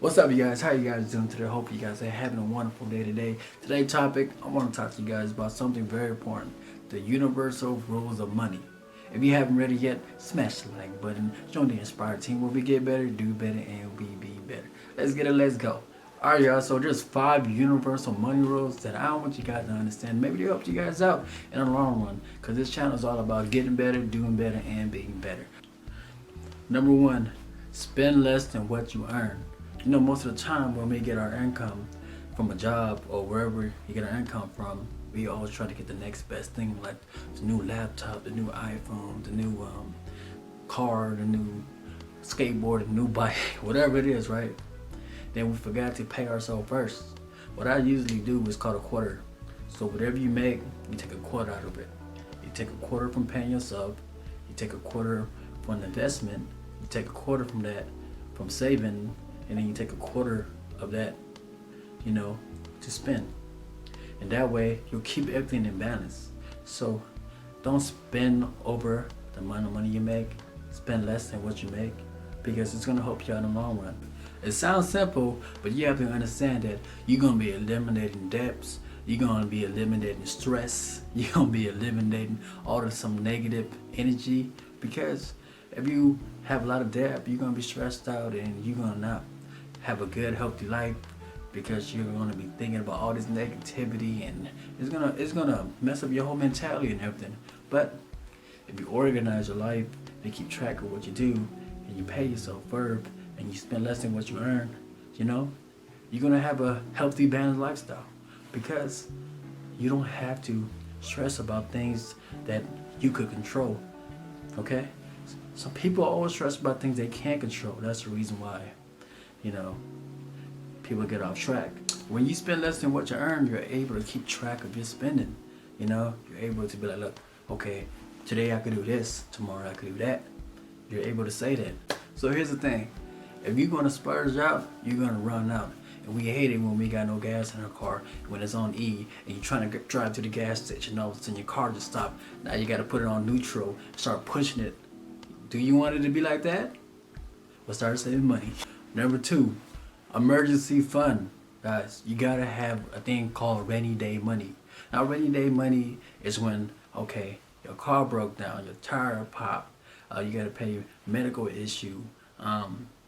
What's up, you guys? How you guys doing today? Hope you guys are having a wonderful day today. Today's topic, I want to talk to you guys about something very important: the universal rules of money. If you haven't read it yet, smash the like button. Join the Inspired team where we get better, do better, and we be better. Let's get it. Let's go. All right, y'all. So there's 5 universal money rules that I want you guys to understand. Maybe they help you guys out in the long run, because this channel is all about getting better, doing better, and being better. Number one, spend less than what you earn. You know, most of the time when we get our income from a job or wherever you get our income from, we always try to get the next best thing, like the new laptop, the new iPhone, the new car, the new skateboard, the new bike, whatever it is, right? Then we forgot to pay ourselves first. What I usually do is called a quarter. So whatever you make, you take a quarter out of it. You take a quarter from paying yourself. You take a quarter from investment. You take a quarter from that, from saving, and then you take a quarter of that, to spend. And that way you'll keep everything in balance. So don't spend over the amount of money you make. Spend less than what you make, because it's gonna help you out in the long run. It sounds simple, but you have to understand that you're gonna be eliminating debts. You're gonna be eliminating stress. You're gonna be eliminating all of some negative energy, because if you have a lot of debt, you're gonna be stressed out and you're gonna not have a good, healthy life, because you're gonna be thinking about all this negativity, and it's gonna mess up your whole mentality and everything. But if you organize your life and keep track of what you do, and you pay yourself first, and you spend less than what you earn, you're gonna have a healthy, balanced lifestyle, because you don't have to stress about things that you could control. Okay? So people always stress about things they can't control. That's the reason why, you know, people get off track. When you spend less than what you earn, you're able to keep track of your spending. You're able to be like, look, okay, today I could do this, tomorrow I could do that. You're able to say that. So here's the thing. If you're gonna splurge out, you're gonna run out. And we hate it when we got no gas in our car, when it's on E, and you're trying to drive to the gas station, and all of a sudden your car just stopped. Now you gotta put it on neutral, start pushing it. Do you want it to be like that? Well, start saving money. Number 2, emergency fund. Guys, you gotta have a thing called rainy day money. Now, rainy day money is when, okay, your car broke down, your tire popped, you gotta pay your medical issue,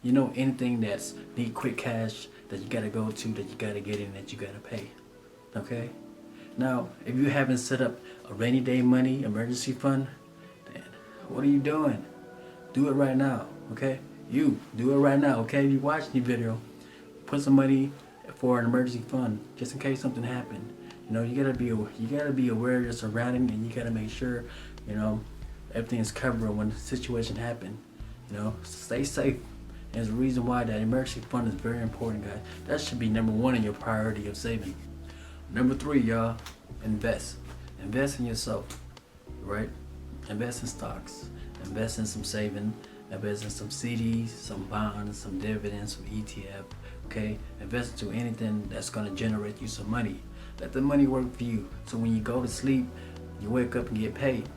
anything that's need quick cash that you gotta go to, that you gotta get in, that you gotta pay. Okay? Now, if you haven't set up a rainy day money emergency fund, then what are you doing? Do it right now, okay? You do it right now, okay? If you watch the video, put some money for an emergency fund just in case something happened. You gotta be aware of your surroundings, and you gotta make sure, everything is covered when the situation happens. Stay safe. There's a reason why that emergency fund is very important, guys. That should be number 1 in your priority of saving. Number 3, y'all, invest. Invest in yourself, right? Invest in stocks. Invest in some saving. Invest in some CDs, some bonds, some dividends, some ETF. Okay? Invest into anything that's gonna generate you some money. Let the money work for you. So when you go to sleep, you wake up and get paid.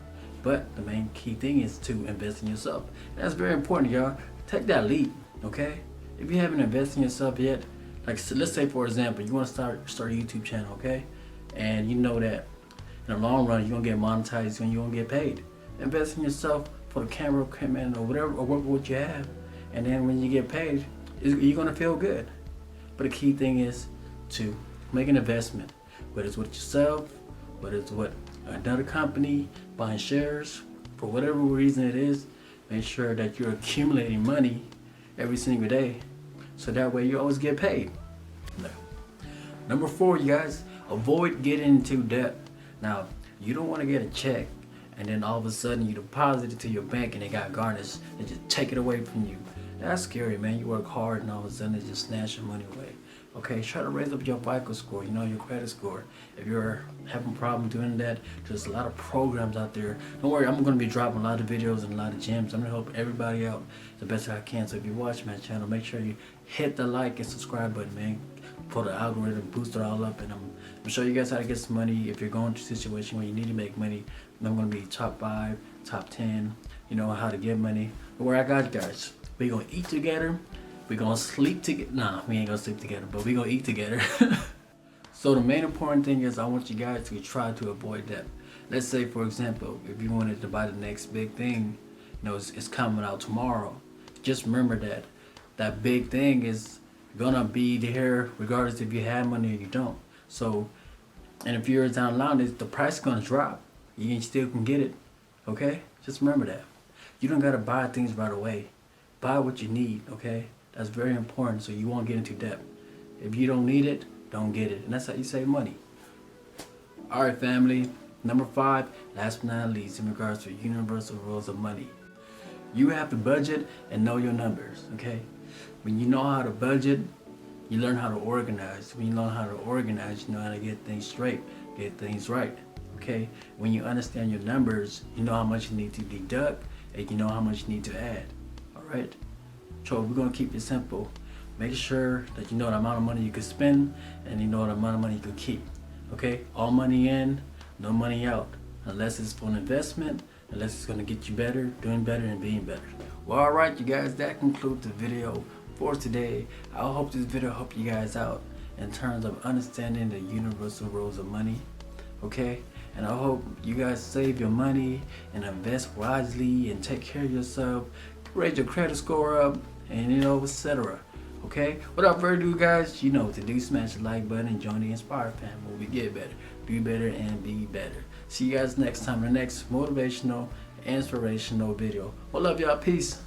But the main key thing is to invest in yourself. That's very important, y'all. Take that leap, okay? If you haven't invested in yourself yet, like, so let's say for example, you want to start a YouTube channel, okay? And you know that in the long run you're gonna get monetized and you're gonna get paid. Invest in yourself for the camera equipment or whatever, or work with what you have, and then when you get paid, you're gonna feel good. But the key thing is to make an investment, whether it's with yourself, whether it's with another company, buying shares, for whatever reason it is. Make sure that you're accumulating money every single day, so that way you always get paid. Number 4, you guys, avoid getting into debt. Now, you don't want to get a check and then all of a sudden you deposit it to your bank and it got garnished and just take it away from you. That's scary, man. You work hard and all of a sudden they just snatch your money away. Okay, try to raise up your FICO score, your credit score. If you're having a problem doing that, there's a lot of programs out there. Don't worry, I'm going to be dropping a lot of videos and a lot of gems. I'm going to help everybody out the best I can. So if you watch my channel, make sure you hit the like and subscribe button, man. For the algorithm, boost it all up. And I'm show you guys how to get some money if you're going through a situation where you need to make money. And I'm going to be top 5, top 10, how to get money. But where I got you guys, we're going to eat together, We're gonna sleep together. Nah, we ain't gonna sleep together, but we gonna eat together. So the main important thing is I want you guys to try to avoid debt. Let's say, for example, if you wanted to buy the next big thing, it's coming out tomorrow. Just remember that that big thing is gonna be there regardless if you have money or you don't. So, and if you're down the line, the price is gonna drop. You can still can get it. Okay? Just remember that. You don't gotta buy things right away. Buy what you need. Okay? That's very important so you won't get into debt. If you don't need it, don't get it. And that's how you save money. Alright, family. Number 5, last but not least, in regards to universal rules of money. You have to budget and know your numbers, okay? When you know how to budget, you learn how to organize. When you learn how to organize, you know how to get things straight, get things right, okay? When you understand your numbers, you know how much you need to deduct and you know how much you need to add, alright? So we're going to keep it simple. Make sure that you know the amount of money you can spend and you know the amount of money you can keep, okay? All money in, no money out, unless it's for an investment, unless it's going to get you better, doing better, and being better. Well, alright, you guys, that concludes the video for today. I hope this video helped you guys out in terms of understanding the universal rules of money, okay? And I hope you guys save your money and invest wisely and take care of yourself, raise your credit score up, and etc. Okay? Without further ado, guys, you know what to do. Smash the like button and join the Inspire family. We get better, do better, and be better. See you guys next time in the next motivational, inspirational video. Well, love y'all. Peace.